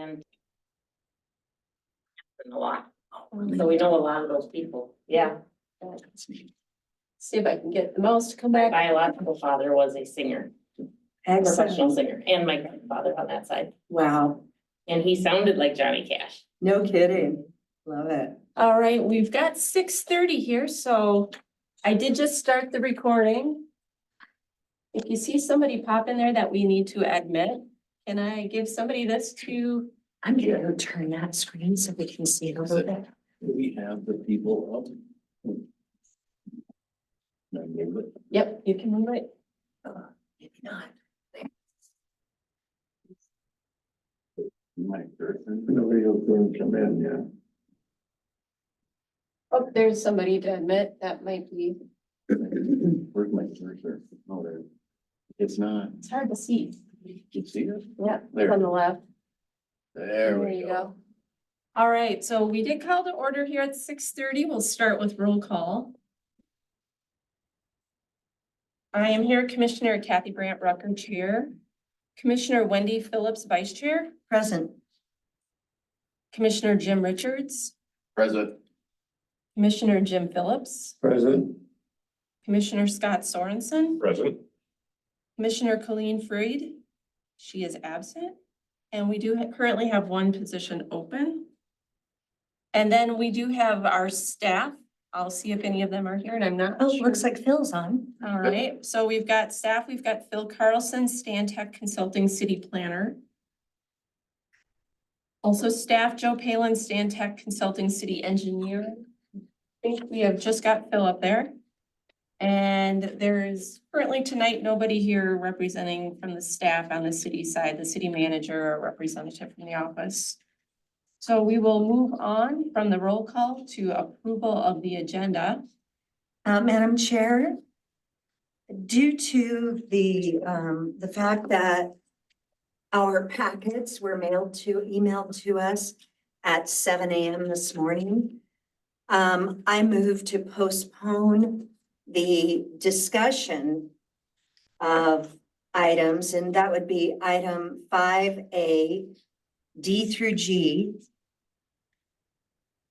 and a lot. So we know a lot of those people. Yeah. See if I can get the mouse to come My back. biological father was a singer, professional Excellent. singer, and my grandfather on that side. Wow. And he sounded like Johnny Cash. No kidding. Love it. All right, we've got 6:30 here, so I did just start the recording. If you see somebody pop in there that we need to admit, can I give somebody this to? I'm gonna go turn that screen so we can see it a little bit. We have the people up. Can I move it? Yep, you can move it. Maybe not. My person. Nobody else can come in, yeah. Oh, there's somebody to admit. That might be, Where's my cursor? Oh, there. It's not. it's hard to see. You can see it? Yeah, There. on the left. There we go. All right, so we did call to order here at 6:30. We'll start with roll call. I am here, Commissioner Kathy Brandt Rucker, Chair. Commissioner Wendy Phillips, Vice Chair. Present. Commissioner Jim Richards. Present. Commissioner Jim Phillips. Present. Commissioner Scott Sorensen. Present. Commissioner Colleen Freed. She is absent. And we do currently have one position open. And then we do have our staff. I'll see if any of them are here, and I'm not Oh, sure. looks like Phil's on. All right, so we've got staff, we've got Phil Carlson, Stantec Consulting City Planner. Also staff, Joe Palin, Stantec Consulting City Engineer. I think we have just got Phil up there. And there is currently tonight, nobody here representing from the staff on the city side, the city manager or representative from the office. So we will move on from the roll call to approval of the agenda. Madam Chair, due to the fact that our packets were emailed to us at 7 a.m. this morning, I move to postpone the discussion of items, and that would be item 5A, D through G,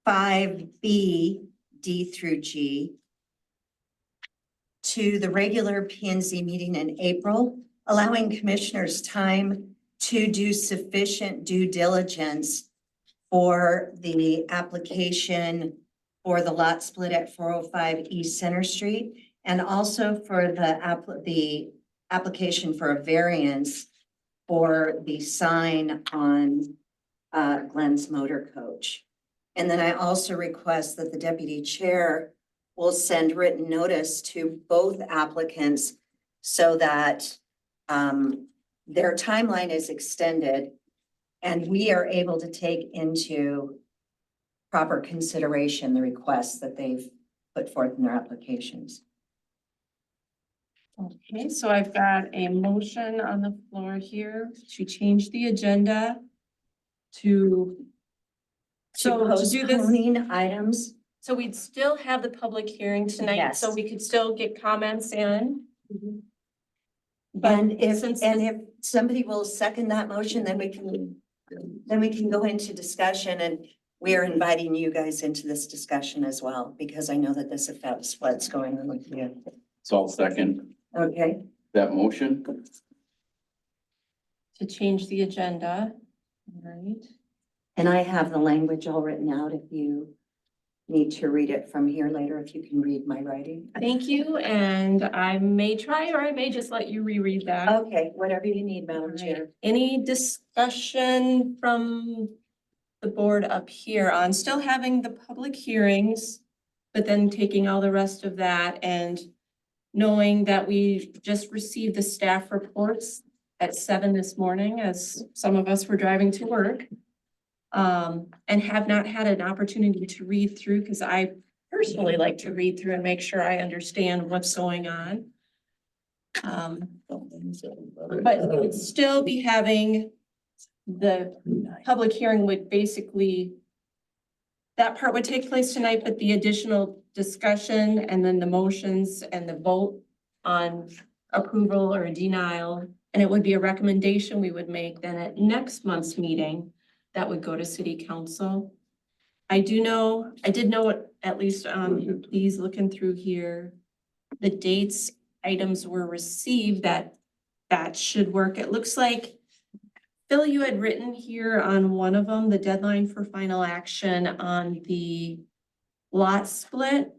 5B, D through G, to the regular P and Z meeting in April, allowing commissioners time to do sufficient due diligence for the application for the lot split at 405 East Center Street, and also for the application for a variance for the sign on Glenn's Motor Coach. And then I also request that the deputy chair will send written notice to both applicants so that their timeline is extended and we are able to take into proper consideration the requests that they've put forth in their applications. Okay, so I've got a motion on the floor here to change the agenda to. So to do this, Postponing items, so we'd still have the public hearing tonight, so Yes. we could still get comments in. and But if, since and if somebody will second that motion, then we can go into discussion, and we are inviting you guys into this discussion as well, because I know that this affects what's going on with you. So I'll second Okay, that motion. to change the agenda, all right? and I have the language all written out if you need to read it from here later, if you can read my writing. Thank you, and I may try, or I may just let you reread that. Okay, whatever you need, All Madam right. Chair. Any discussion from the board up here on still having the public hearings, but then taking all the rest of that and knowing that we just received the staff reports at 7 this morning, as some of us were driving to work. And have not had an opportunity to read through, because I personally like to read through and make sure I understand what's going on. But we would still be having the public hearing would basically, that part would take place tonight, but the additional discussion and then the motions and the vote on approval or denial, and it would be a recommendation we would make then at next month's meeting that would go to city council. I did know, at least on these looking through here, the dates items were received, that should work. It looks like, Phil, you had written here on one of them, the deadline for final action on the lot split.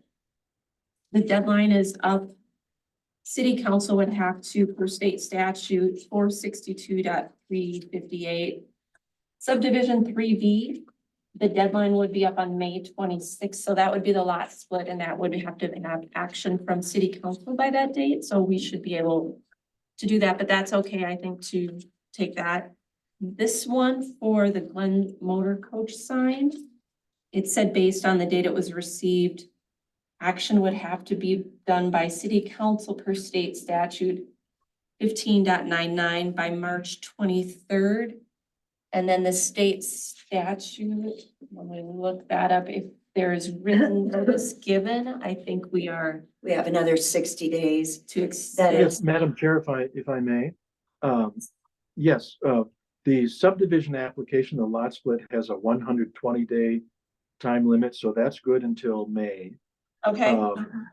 The deadline is up. City council would have to, per state statute 462.358. Subdivision 3B, the deadline would be up on May 26th, so that would be the lot split, and that would have to have action from city council by that date, so we should be able to do that, but that's okay, I think, to take that. This one for the Glen Motor Coach sign, it said based on the date it was received, action would have to be done by city council per state statute 15.99 by March 23rd. And then the state statute, when we look that up, if there is written notice given, I think we are We have another 60 days. to extend. That is- Yes, Madam Chair, if I may. Yes, the subdivision application, the lot split has a 120-day time limit, so that's good until May. Okay,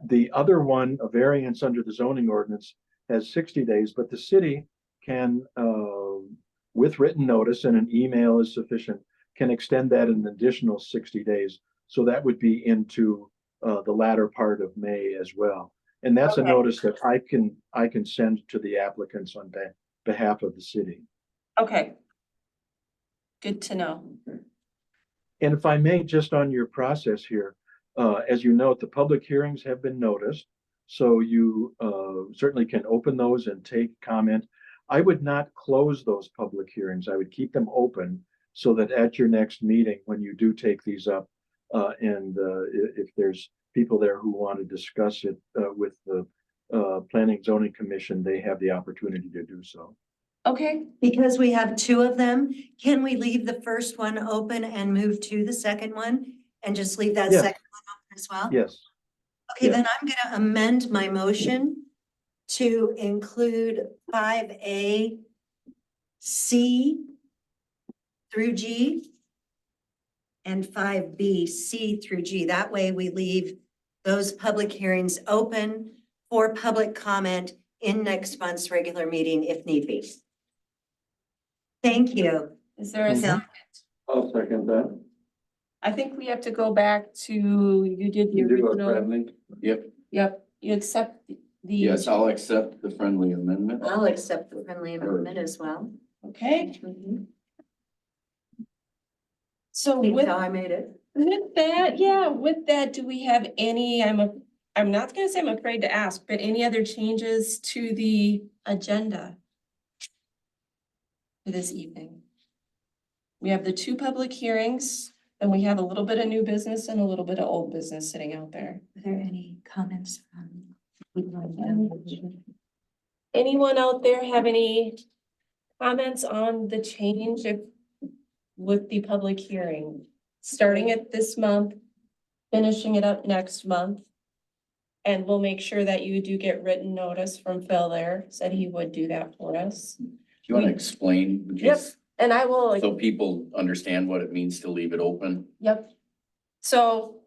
The other one, a variance under the zoning ordinance, has 60 days, but the city can, with written notice and an email is sufficient, can extend that an additional 60 days. So that would be into the latter part of May as well. And that's a Okay. notice that I can send to the applicants on behalf of the city. okay. Good to know. And if I may, just on your process here, as you note, the public hearings have been noticed. So you certainly can open those and take comment. I would not close those public hearings. I would keep them open so that at your next meeting, when you do take these up, and if there's people there who want to discuss it with the Planning Zoning Commission, they have the opportunity to do so. Okay, Because we have two of them, can we leave the first one open and move to the second one? And just leave that Yeah. second one open as well? Yes, Okay, yeah. then I'm gonna amend my motion to include 5A, C through G, and 5B, C through G. That way we leave those public hearings open for public comment in next month's regular meeting if need be. Thank you. is there a Mhm. second? I'll second that. I think we have to go back to, you did the original. Yep, Yep, you accept the. yes, I'll accept the friendly amendment. I'll accept the friendly amendment as well. Okay, so See with, how I made it? with that, do we have any, I'm not gonna say I'm afraid to ask, but any other changes to the agenda for this evening? We have the two public hearings, and we have a little bit of new business and a little bit of old business sitting out there. Are there any comments from? Anyone out there have any comments on the change with the public hearing? Starting it this month, finishing it up next month. And we'll make sure that you do get written notice from Phil there, said he would do that for us. Do you want to explain, Yep, just and I will. so people understand what it means to leave it open? Yep. So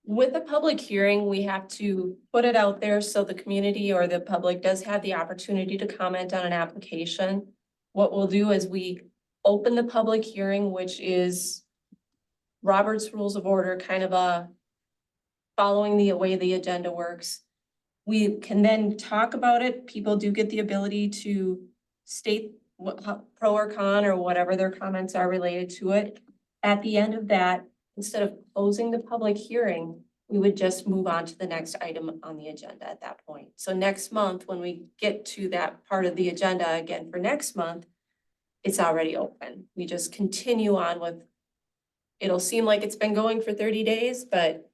with a public hearing, we have to put it out there so the community or the public does have the opportunity to comment on an application. What we'll do is we open the public hearing, which is Robert's Rules of Order, kind of following the way the agenda works. We can then talk about it. People do get the ability to state what pro or con or whatever their comments are related to it. At the end of that, instead of closing the public hearing, we would just move on to the next item on the agenda at that point. So next month, when we get to that part of the agenda again for next month, it's already open. We just continue on with, it'll seem like it's been going for 30 days, but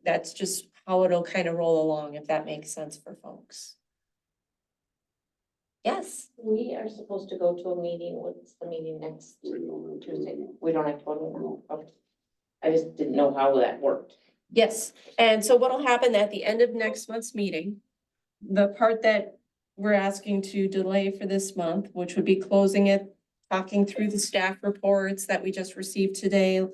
that's just how it'll kind of roll along, if that makes sense for folks. Yes, We are supposed to go to a meeting. What's the meeting next Tuesday? We don't have to go to. Okay. I just didn't know how that worked. yes. And so what'll happen at the end of next month's meeting, the part that we're asking to delay for this month, which would be closing it talking through the staff reports that we just received today,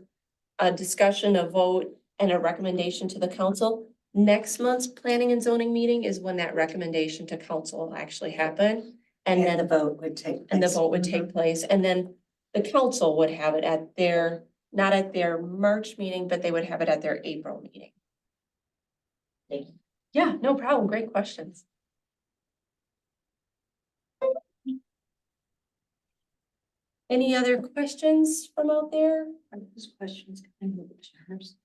a discussion, a vote, and a recommendation to the council. Next month's planning and zoning meeting is when that recommendation to council will actually happen. And And the then, vote would take. and the place. vote would take place, and then the council would have it at their, not at their March meeting, but they would have it at their April meeting. Thank you. Yeah, no problem. Great questions. Any other questions from out there? Those questions coming with chairs.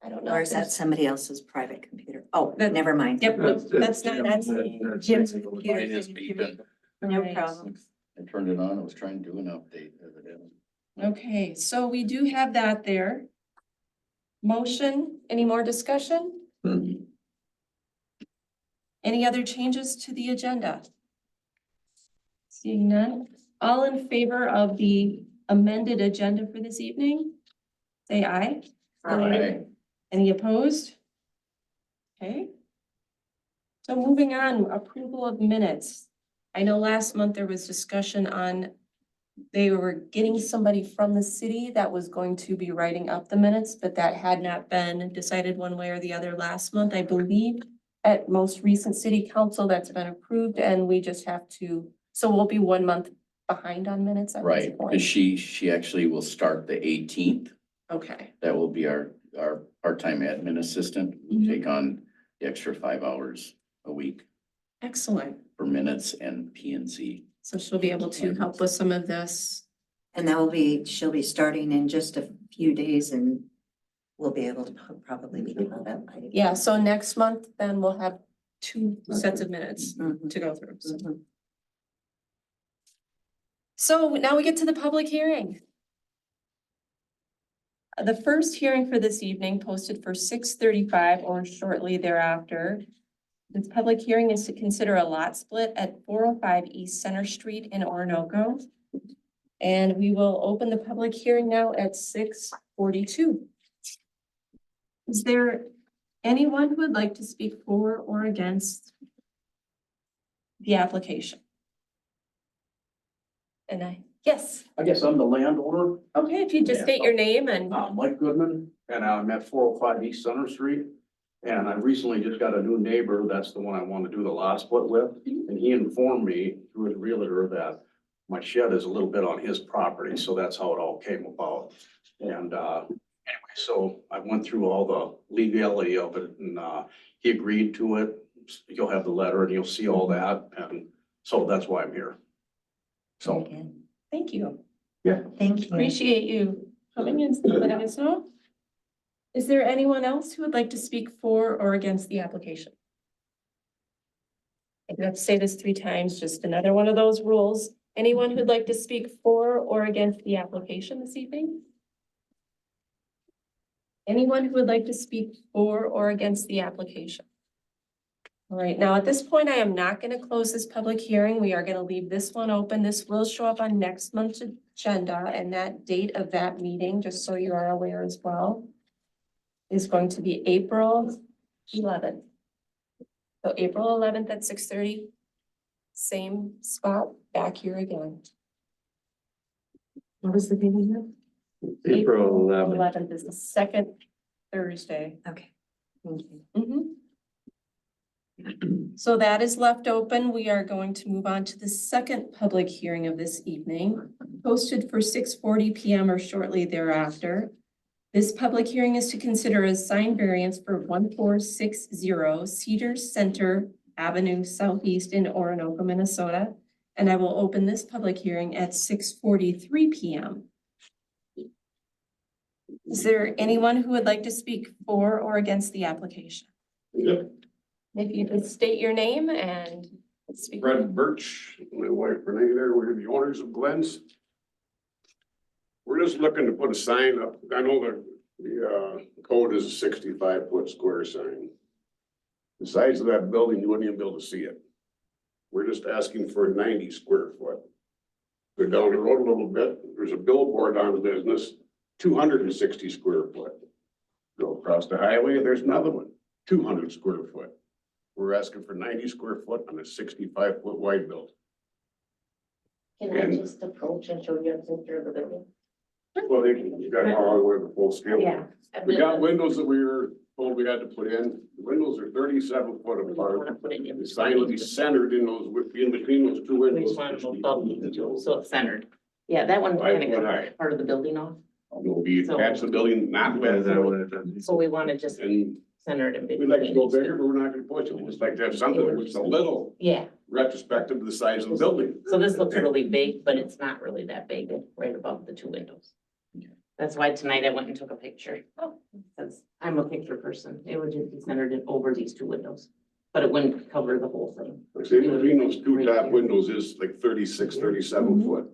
I don't know. Or if is that there's- somebody else's private computer? Oh, That- never mind. Yep, nope, that's not, That's Jim's Mine computer. is beeping. No Right. problem. I turned it on, I was trying to do an update evidently. Okay, so we do have that there. Motion, any more discussion? Any other changes to the agenda? Seeing none, all in favor of the amended agenda for this evening? Say aye. Aye. Any opposed? Okay. So moving on, approval of minutes. I know last month there was discussion on they were getting somebody from the city that was going to be writing up the minutes, but that had not been decided one way or the other last month, I believe. At most recent city council, that's been approved, and we just have to, so we'll be 1 month behind on minutes at this Right, point. because she actually will start the 18th. Okay, That will be our part-time admin assistant, will Mhm. take on the extra 5 hours a week excellent. for minutes and P and Z. So she'll be able to help with some of this. And that will be, she'll be starting in just a few days and we'll be able to probably be caught up by. Yeah, so next month, then we'll have 2 sets of minutes Mhm, to go through. mhm. So now we get to the public hearing. The first hearing for this evening posted for 6:35 or shortly thereafter. This public hearing is to consider a lot split at 405 East Center Street in Orinoco. And we will open the public hearing now at 6:42. Is there anyone who would like to speak for or against the application? And yes, I guess I'm the landowner, okay, if you just state your name and, Mike Goodman, and I'm at 405 East Center Street. And I recently just got a new neighbor, that's the one I want to do the lot split with. And he informed me through his realtor that my shed is a little bit on his property, so that's how it all came about. And anyway, so I went through all the legality of it, and he agreed to it. You'll have the letter and you'll see all that, and so that's why I'm here. So. Very good. thank you. Thank you. Appreciate you coming and letting us know. Is there anyone else who would like to speak for or against the application? I do have to say this 3 times, just another one of those rules. Anyone who'd like to speak for or against the application this evening? Anyone who would like to speak for or against the application? All right, now at this point, I am not going to close this public hearing. We are going to leave this one open. This will show up on next month's agenda, and that date of that meeting, just so you are aware as well, is going to be April 11th. So April 11th at 6:30, same spot, back here again. What was the date again? April 11th. 11th is the second Thursday. Okay. Thank you. Mhm. So that is left open. We are going to move on to the second public hearing of this evening, posted for 6:40 PM or shortly thereafter. This public hearing is to consider a sign variance for 1460 Cedars Center Avenue Southeast in Orinoco, Minnesota. And I will open this public hearing at 6:43 PM. Is there anyone who would like to speak for or against the application? Yep, If you could state your name and speak. Fred Birch, my wife Renee there, we're the owners of Glenn's. We're just looking to put a sign up. I know the code is a 65-foot square sign. The size of that building, you wouldn't even be able to see it. We're just asking for a 90 square foot. Go down the road a little bit, there's a billboard on the business, 260 square foot. Go across the highway, there's another one, 200 square foot. We're asking for 90 square foot on a 65-foot wide building. Can I just approach and show you a picture of the building? Well, you got all the way to full scale. Yeah. We got windows that we were told we had to put in. The windows are 37 foot We just wanna apart. put it in. The sign will be centered in those, in between those two We windows. just want to above, so it's centered. Yeah, that one Five kind foot of high. cut part of the building off, Will be attached to the building, not left. so we want to just And center it in we'd between. like to go bigger, but we're not gonna push it. We'd just like to have something which is a little Yeah, retrospective to the size of the building. so this looks really big, but it's not really that big, right above the two windows. That's why tonight I went and took a picture. Since I'm a picture person, it would just be centered in over these two windows, but it wouldn't cover the whole thing. See, in between those two top windows is like 36, 37 foot.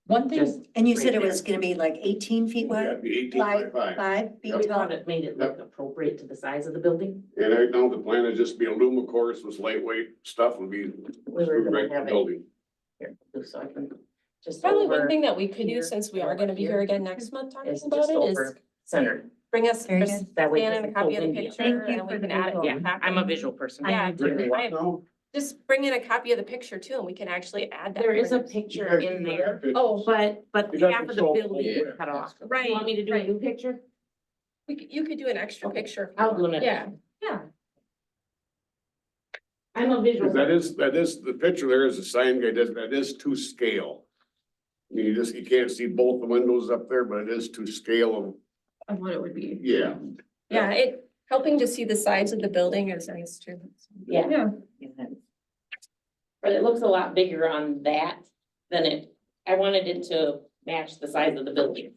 One thing, Just And you said right it was gonna be like 18 feet Yeah, wide? it'd be 18 by 5. 5 feet we tall? thought it made it look appropriate to the size of the building. And right now, the plan is just be aluminum course with lightweight stuff would be We were screwed gonna right to have the it building. here, so I can just. probably one over thing that we could here, do, since we are over gonna be here here again next month talking Is about just it, is over centered. bring us, Very just good. That way. scan in a it's copy of the windy up picture, Thank you and we for can the add it. visual. Yeah, I'm a visual person. Yeah. Right now, Just bring in a copy of the picture too, and we can actually add that. There is a for next- picture in there, Oh, but It doesn't half of the show- building is Yeah. cut off. Right, You want me to do a right. new picture? you could do an extra Okay, picture. if you I'll do want. it. Yeah, Yeah. I'm a visual. that is, the picture there is a sign guide, that is to scale. I mean, you can't see both the windows up there, but it is to scale of, of what it would be. yeah. Yeah, it, helping to see the sides of the building is nice too. Yeah. Yeah. But it looks a lot bigger on that than I wanted it to match the size of the building.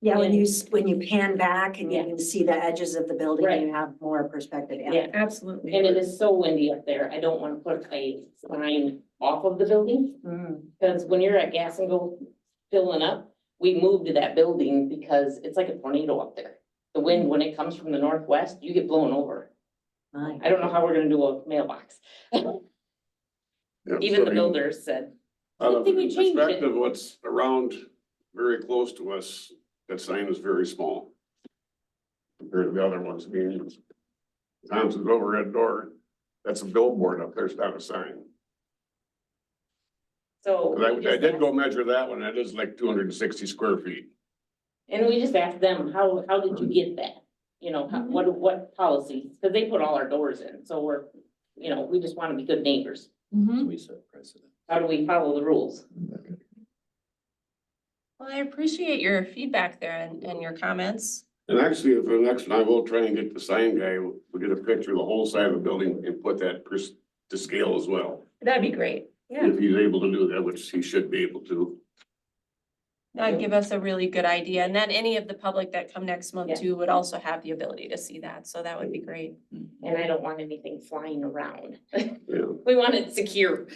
Yeah, when you pan back and you Yeah. can see the edges of the building, Right. you have more perspective. Yeah. Absolutely. And it is so windy up there. I don't want to put a sign off of the building. Mm. Because when you're at Gas and Go filling up, we moved to that building because it's like a tornado up there. The wind, when it comes from the northwest, you get blown over. My. I don't know how we're gonna do a mailbox. Yeah, Even so the I mean, builders said, Out of Good thing you changed it. perspective, what's around very close to us, that sign is very small. Compared to the other ones, I mean, Thompson's overhead door, that's a billboard up there, it's not a sign. so. 'Cause we I just did go asked- measure that one, that is like 260 square feet. And we just asked them, how did you get that? You know, Mm-hmm. what policies? Because they put all our doors in, so we're, we just want to be good neighbors. Mhm. We set precedent. How do we follow the rules? Well, I appreciate your feedback there and your comments. And actually, for the next one, I will try and get the sign guy, we'll get a picture of the whole side of the building and put that to scale as well. That'd be great. Yeah, If he's able to do that, which he should be able to. that'd give us a really good idea. And then any of the public that come next month Yeah. too would also have the ability to see that. So that would be great. And I don't want anything flying around. Yeah. We want it secure.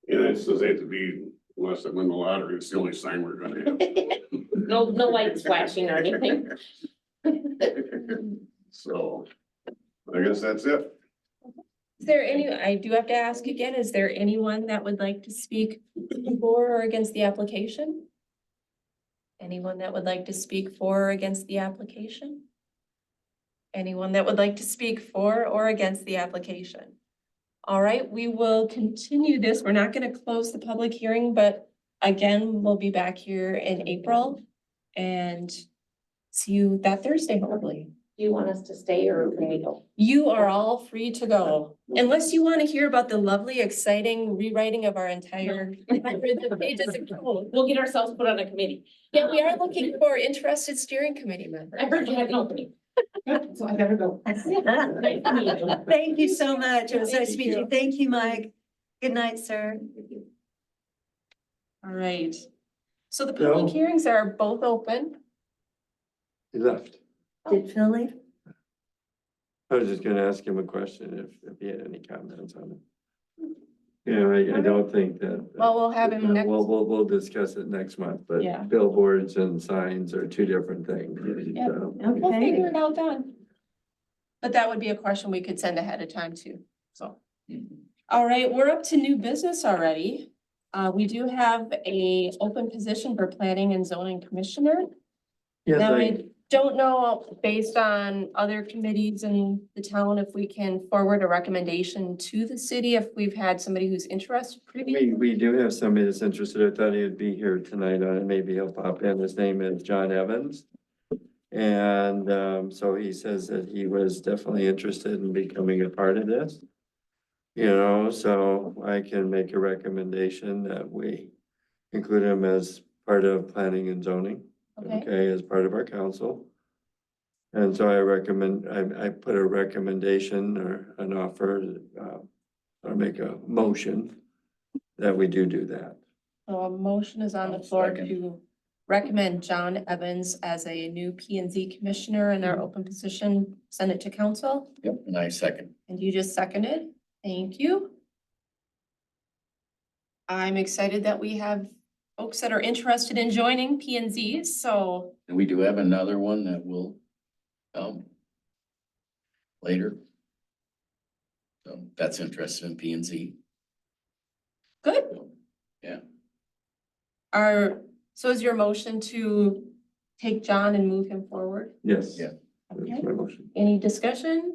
And it says they have to be, unless I win the lottery, it's the only sign we're gonna have. No lights flashing or anything. So, I guess that's it. Is there any, I do have to ask again, is there anyone that would like to speak for or against the application? Anyone that would like to speak for or against the application? Anyone that would like to speak for or against the application? All right, we will continue this. We're not gonna close the public hearing, but again, we'll be back here in April and see you that Thursday, hopefully. Do you want us to stay or can we go? You are all free to go, unless you want to hear about the lovely, exciting rewriting of our entire the pages of code. We'll get ourselves put on a committee. Yeah, we are looking for interested steering committee members. I heard you had an opening. So I better go. Thank you so much. It was nice to meet you. Thank you, Mike. Good night, sir. All right. So the public hearings are both open. He left. Did Phil leave? I was just gonna ask him a question if he had any comments on it. Yeah, I don't think that. Well, we'll have him next. We'll discuss it next month, but Yeah. billboards and signs are two different things. Yep. So, We'll Okay. figure it out then. But that would be a question we could send ahead of time too, so. All right, we're up to new business already. We do have a open position for planning and zoning commissioner. Yes, Now, I don't know, based on other committees in the town, if we can forward a recommendation to the city if we've had somebody who's interested previously. We do have somebody that's interested. I thought he'd be here tonight on it. Maybe he'll pop in. His name is John Evans. And so he says that he was definitely interested in becoming a part of this. You know, so I can make a recommendation that we include him as part of planning and zoning. Okay, Okay, as part of our council. And so I recommend, I put a recommendation or an offer, or make a motion that we do that. so a motion is on the I'll floor second. to recommend John Evans as a new P and Z commissioner in our open position, send it to council. Yep, and I second. And you just seconded. Thank you. I'm excited that we have folks that are interested in joining P and Zs, so And we do have another one that will come later. So that's interested in P and Z. good. Yeah. So is your motion to take John and move him forward? Yes. Yeah. Okay. That's my motion. Any discussion?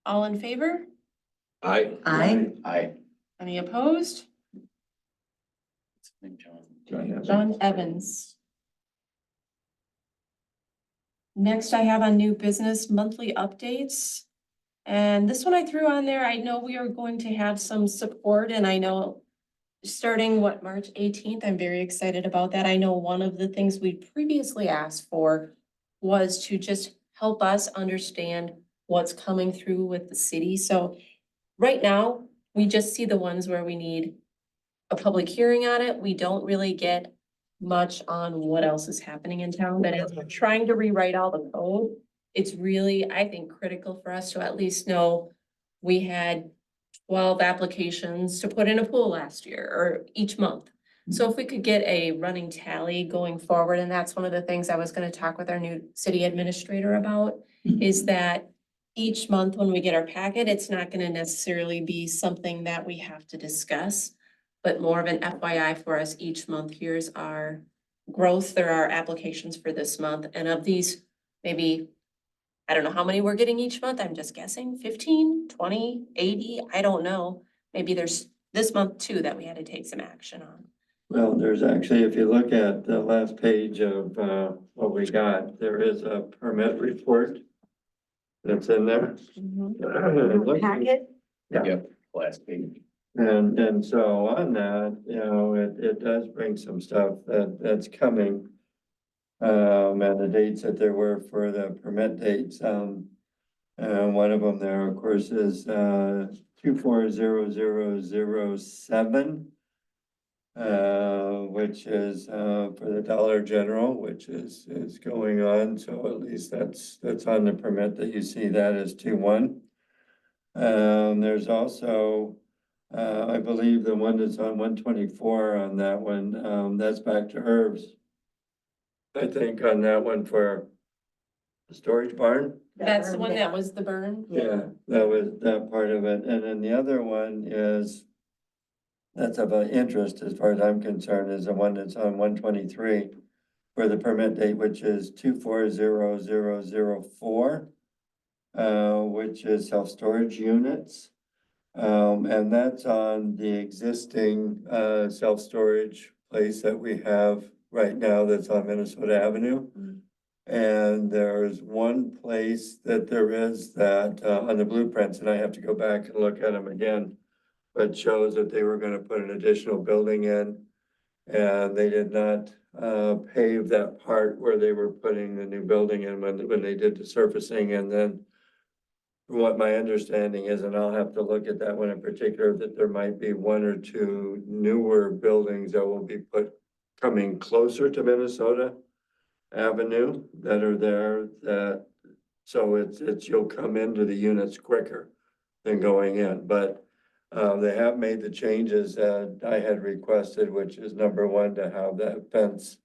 All in favor? I, Aye. Any opposed? John Evans. John Evans. Next, I have on new business monthly updates. And this one I threw on there. I know we are going to have some support, and I know starting March 18th, I'm very excited about that. I know one of the things we previously asked for was to just help us understand what's coming through with the city. So right now, we just see the ones where we need a public hearing on it. We don't really get much on what else is happening in town, but as we're trying to rewrite all the code, it's really, I think, critical for us to at least know we had 12 applications to put in a pool last year or each month. So if we could get a running tally going forward, and that's one of the things I was gonna talk with our new city administrator about, is that each month when we get our packet, it's not gonna necessarily be something that we have to discuss, but more of an FYI for us each month. Here's our growth. There are applications for this month, and of these, maybe, I don't know how many we're getting each month. I'm just guessing 15, 20, 80. I don't know. Maybe there's this month too that we had to take some action on. Well, there's actually, if you look at the last page of what we got, there is a permit report that's in there. It looks- Packet? Last page. And so on that, you know, it does bring some stuff that's coming. And the dates that there were for the permit dates, one of them there, of course, is 240007. Which is for the Dollar General, which is going on, so at least that's on the permit that you see that is 2-1. There's also, I believe the one that's on 124 on that one, that's back to Herbs. I think on that one for the storage barn. That's the one that was the burn. Yeah, that was that part of it, and then the other one is. That's of interest as far as I'm concerned, is the one that's on 123 for the permit date, which is 240004. Which is self-storage units. And that's on the existing self-storage place that we have right now that's on Minnesota Avenue. And there's one place that there is that on the blueprints, and I have to go back and look at them again. But shows that they were gonna put an additional building in. And they did not pave that part where they were putting the new building in when they did the surfacing. And then from what my understanding is, and I'll have to look at that one in particular, that there might be 1 or 2 newer buildings that will be coming closer to Minnesota Avenue that are there, that, so it's you'll come into the units quicker than going in, but they have made the changes that I had requested, which is number 1, to have that fence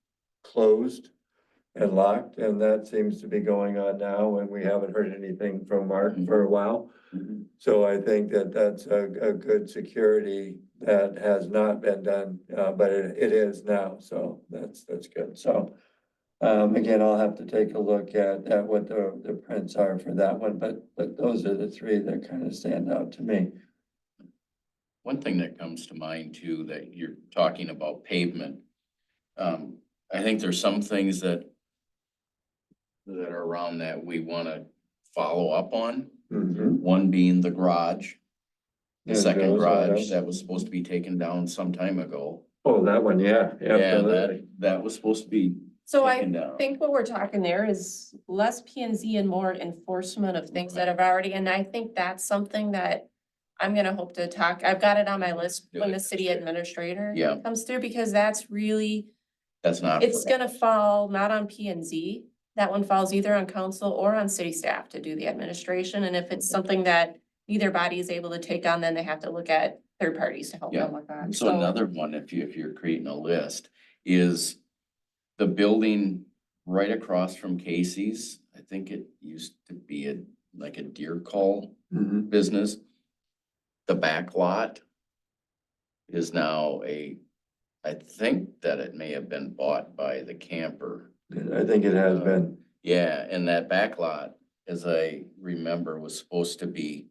closed and locked, and that seems to be going on now, and we haven't heard anything from Mark for a while. So I think that that's a good security that has not been done, but it is now, so that's good. So Again, I'll have to take a look at what the prints are for that one, but those are the three that kind of stand out to me. One thing that comes to mind too, that you're talking about pavement. I think there's some things that are around that we wanna follow up on. Mhm. One being the garage. The And second those garage items. that was supposed to be taken down some time ago. Oh, that one, yeah, Yeah, absolutely. that was supposed to be So I taken down. think what we're talking there is less P and Z and more enforcement of things that have already, and I think that's something that I'm gonna hope to talk, I've got it on my list when the city administrator Yeah. comes through, because that's really, That's not. it's gonna fall not on P and Z. That one falls either on council or on city staff to do the administration, and if it's something that neither body is able to take on, then they have to look at third parties to help them with that. So another one, if you're creating a list, is the building right across from Casey's. I think it used to be like a deer call Mhm. business. The back lot is now I think that it may have been bought by the camper. I think it has been. Yeah, and that back lot, as I remember, was supposed to be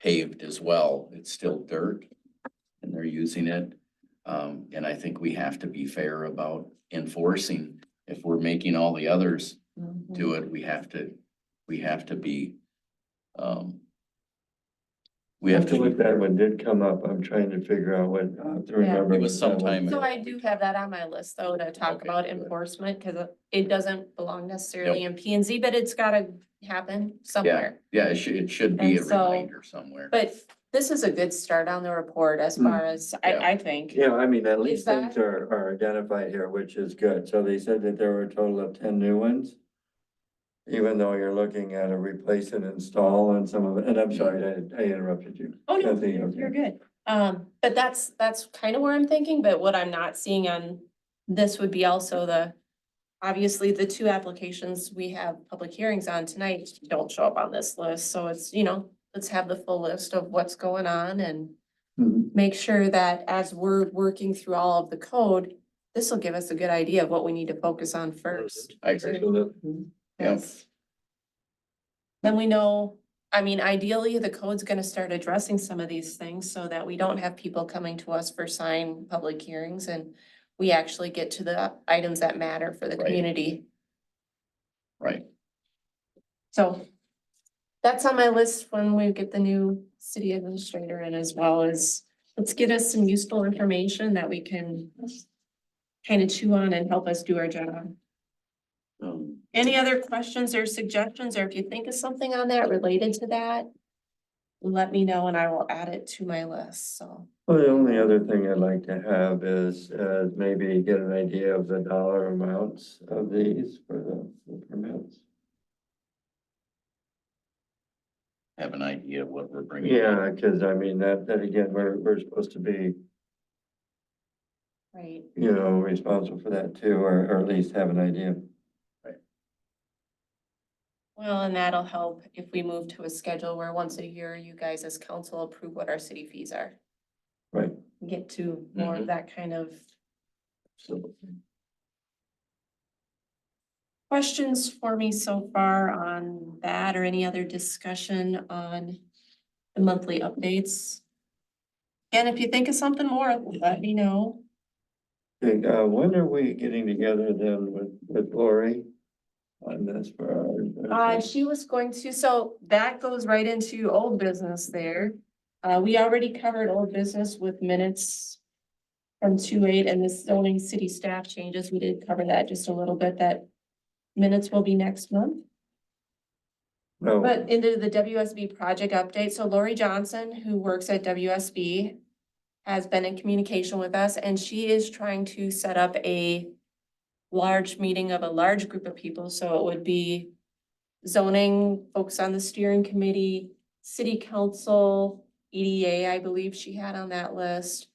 paved as well. It's still dirt and they're using it. And I think we have to be fair about enforcing. If we're making all the others do it, we have to be, we have to What be. that one did come up, I'm trying to figure out what, I have to remember. It was what that sometime one- So I do have that on my list though, to talk Okay, about good. enforcement, cause it doesn't belong necessarily in P and Z, but it's gotta happen somewhere. Yeah, it should be a And so- reminder somewhere. But this is a good start on the report as far as, Yeah. I think. Yeah, I mean, at least that- things are identified here, which is good. So they said that there were a total of 10 new ones. Even though you're looking at a replace and install on some of it, and I'm sorry, I interrupted you. Oh, no, Kathy, you're okay. good. But that's kind of where I'm thinking, but what I'm not seeing on this would be also obviously, the two applications we have public hearings on tonight don't show up on this list, so it's, let's have the full list of what's going on and Mhm. make sure that as we're working through all of the code, this will give us a good idea of what we need to focus on first. I agree. Absolutely. Yeah. Yes. Then we know, I mean, ideally, the code's gonna start addressing some of these things so that we don't have people coming to us for sign public hearings and we actually get to the items that matter for the Right. community. Right. So that's on my list when we get the new city administrator in, as well as, let's get us some useful information that we can kind of chew on and help us do our job. Any other questions or suggestions, or if you think of something on that related to that, let me know and I will add it to my list, so. Well, the only other thing I'd like to have is, maybe get an idea of the dollar amounts of these for the permits. Have an idea of what we're bringing. Yeah, cause I mean, that again, we're supposed to be, Right. responsible for that too, or at least have an idea. Well, and that'll help if we move to a schedule where once a year, you guys as council approve what our city fees are. Right. Get to more of that kind of Absolutely. questions for me so far on that, or any other discussion on the monthly updates. And if you think of something more, let me know. Okay, when are we getting together then with Lori on this for our? She was going to, so that goes right into old business there. We already covered old business with minutes from 2/8 and the zoning city staff changes. We did cover that just a little bit, that minutes will be next month. No, But into the WSB project update, so Lori Johnson, who works at WSB, has been in communication with us, and she is trying to set up a large meeting of a large group of people, so it would be zoning, folks on the steering committee, city council, EDA, I believe she had on that list,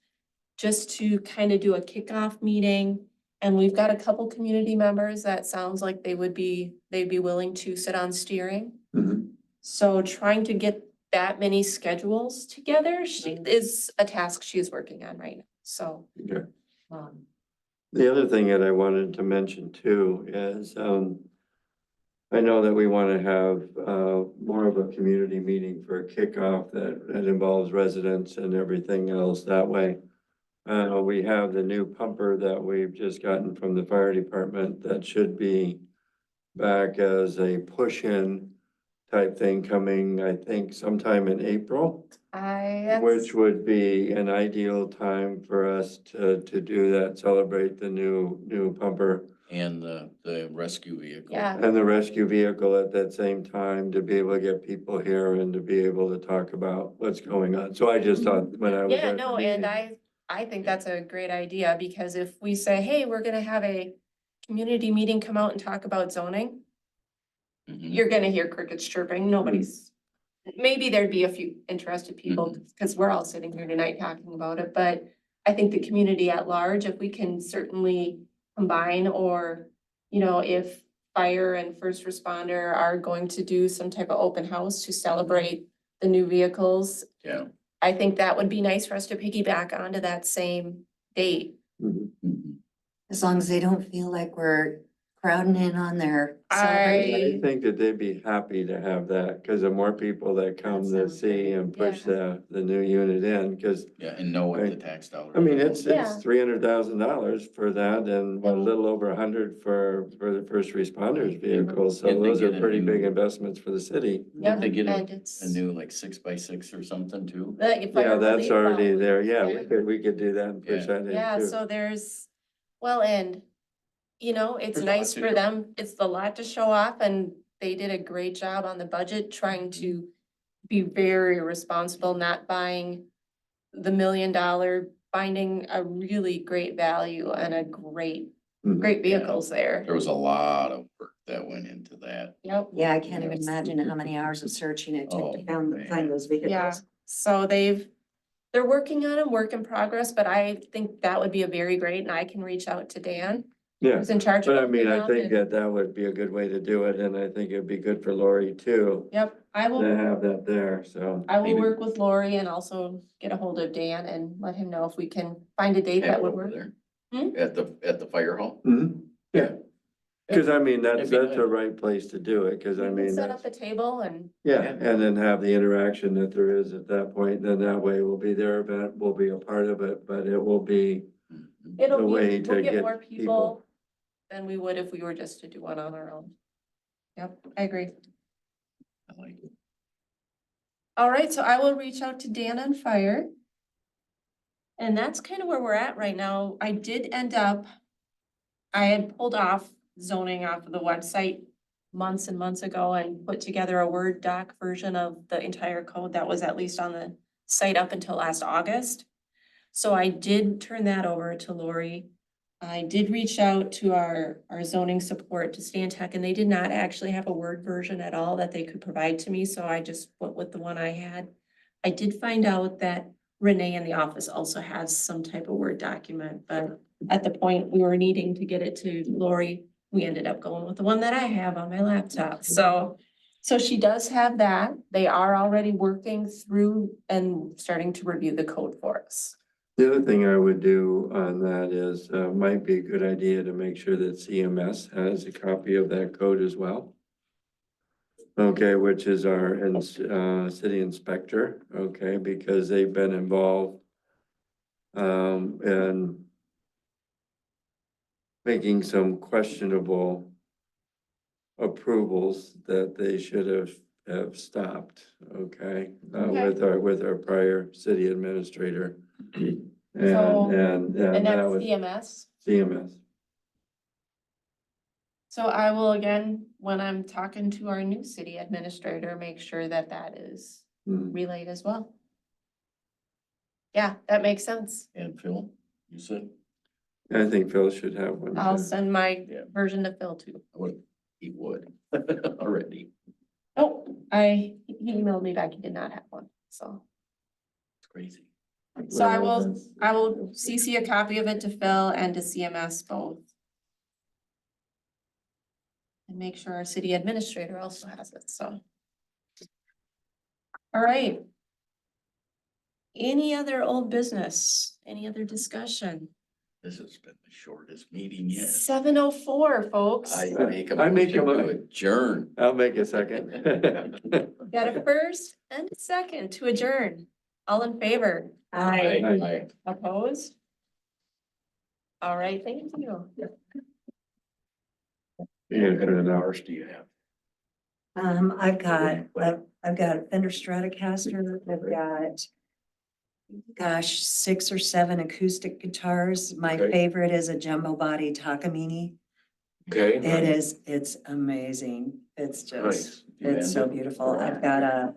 just to kind of do a kickoff meeting. And we've got a couple community members that sounds like they'd be willing to sit on steering. Mhm. So trying to get that many schedules together is a task she's working on right now, so. Okay. um, The other thing that I wanted to mention too is, I know that we want to have, more of a community meeting for a kickoff that involves residents and everything else that way. We have the new pumper that we've just gotten from the fire department that should be back as a push-in type thing coming, I think sometime in April. Which would be an ideal time for us to do that, celebrate the new pumper And the rescue vehicle. Yeah. and the rescue vehicle at that same time to be able to get people here and to be able to talk about what's going on. So I just thought when I was Yeah, at the no, and meeting- I think that's a great idea, because if we say, hey, we're gonna have a community meeting, come out and talk about zoning, Mhm. you're gonna hear crickets chirping, nobody's, maybe there'd be a few interested people, because we're all sitting here tonight talking about it, but I think the community at large, if we can certainly combine, or, you know, if fire and first responder are going to do some type of open house to celebrate the new vehicles, Yeah. I think that would be nice for us to piggyback onto that same date. Mhm. Mhm. As long as they don't feel like we're crowding in on their I celebration. think that they'd be happy to have that, because the more people that come to sounds see great. and push the new unit in, because Yeah, and know what the Right. tax dollar. I mean, it's Yeah. $300,000 for that and a And- little over 100 for the first responders vehicles. So And they those are get a pretty new- big investments for the city. Yeah, They get and a it's. new like 6x6 or something too. Yeah, that's already there. Yeah, we could do that and push Yeah. that in Yeah, too. so there's, well, and, you know, it's There's a lot nice to for do. them, it's a lot to show off, and they did a great job on the budget, trying to be very responsible, not buying the $1 million, finding a really great value and a great Mhm. vehicles there. There was a lot of work that went into that. Yep. Yeah, I can't even imagine how many hours of searching it took to Oh, find, man. find those Yeah, vehicles. so they're working on them, work in progress, but I think that would be a very great, and I can reach out to Dan, Yeah, who's in charge of. but I mean, I them, think and- that would be a good way to do it, and I think it'd be good for Lori too, Yep, I to will, have that there, so. I will Maybe- work with Lori and also get a hold of Dan and let him know if we can find a date Have that it would over work. there. Hmm? At the fire hall. Mhm. Yeah, because I mean, that's That'd be a good. right place to do it, because We I can mean, set up that's, the table and, yeah, Yeah. and then have the interaction that there is at that point, then that way we'll be their event, we'll be a part of it, but it will be Mhm. it'll the be, way we'll to get get more people. people than we would if we were just to do one on our own. Yep, I agree. I like it. All right, so I will reach out to Dan on fire. And that's kind of where we're at right now. I did end up, I had pulled off zoning off of the website months and months ago and put together a Word doc version of the entire code that was at least on the site up until last August. So I did turn that over to Lori. I did reach out to our zoning support to Stan Tech, and they did not actually have a Word version at all that they could provide to me, so I just went with the one I had. I did find out that Renee in the office also has some type of Word document, but at the point we were needing to get it to Lori, we ended up going with the one that I have on my laptop, so she does have that. They are already working through and starting to review the code for us. The other thing I would do on that is, might be a good idea to make sure that CMS has a copy of that code as well. Okay, which is our, city inspector, okay, because they've been involved in making some questionable approvals that they should have stopped, okay? Okay. With our prior city administrator. So- And And that that's was CMS. CMS. So I will, again, when I'm talking to our new city administrator, make sure that that is Hmm. relayed as well. Yeah, that makes sense. And Phil, you said, I think Phil should have one. I'll too. send my Yeah. version to Phil too. he would already. Oh, he emailed me back, he did not have one, so. It's crazy. So I Well, will, that's- CC a copy of it to Phil and to CMS both. And make sure our city administrator also has it, so. All right. Any other old business, any other discussion? This has been the shortest meeting yet. 7:04, folks. I make a I make a motion to mo- adjourn. I'll make a second. Got a first and a second to adjourn. All in favor? Aye. Opposed? All right, thank you. Yeah, What kind of hours do you have? I've got a Fender Stratocaster, I've got, gosh, 6 or 7 acoustic guitars. My Okay. favorite is a jumbo body Takamine. Okay. It's amazing. It's just, Nice. it's so beautiful. I've got a